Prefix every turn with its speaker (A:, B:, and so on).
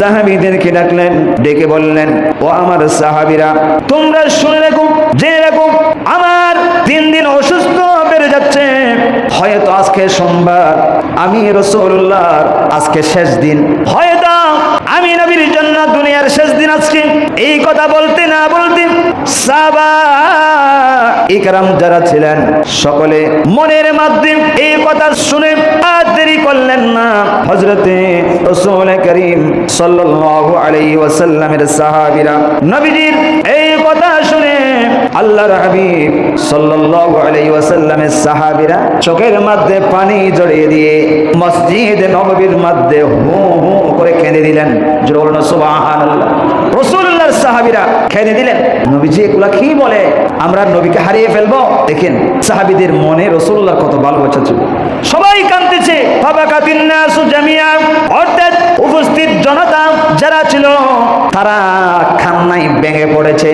A: সাহাবীদেরকে ডাকলেন, ডেকে বললেন, ও আমার সাহাবীরা, তোমরা শুনে রাখো, জেনে রাখো, আমার দিন দিন অসুস্থ বেড়ে যাচ্ছে। হয়তো আজকে সোমবার, আমি রাসূলুল্লাহর আজকে শেষ দিন, হয়তো আমি নবীর জন্য দুনিয়ার শেষ দিন আজকে। এই কথা বলতে না বলতে সাহাবা ইকরাম যারা ছিলেন সকলে মনের মাধ্যমে এই কথা শুনে আর দেরি করলেন না। হযরতে রাসূল করিম সাল্লাল্লাহু আলাইহি ওয়াসাল্লামের সাহাবীরা নবীজির এই কথা শুনে আল্লাহর হাবিব সাল্লাল্লাহু আলাইহি ওয়াসাল্লামের সাহাবীরা চোখের মধ্যে পানি জড়িয়ে দিয়ে মসজিদে নববীর মধ্যে হু হু করে কেঁদে দিলেন। জোরে বলুন সুবহানাল্লাহ। রাসূলুল্লাহর সাহাবীরা কেঁদে দিলেন, নবীজি এগুলা কি বলে, আমরা নবীকে হারিয়ে ফেলবো। দেখেন সাহাবীদের মনে রাসূলুল্লাহর কত ভালোবাসা ছিল, সবাই কাঁদতেছে। ফাবাকাতিন নাসু জামিআ, অর্থাৎ উপস্থিত জনতা যারা ছিল তারা কান্নায় ভেঙে পড়েছে।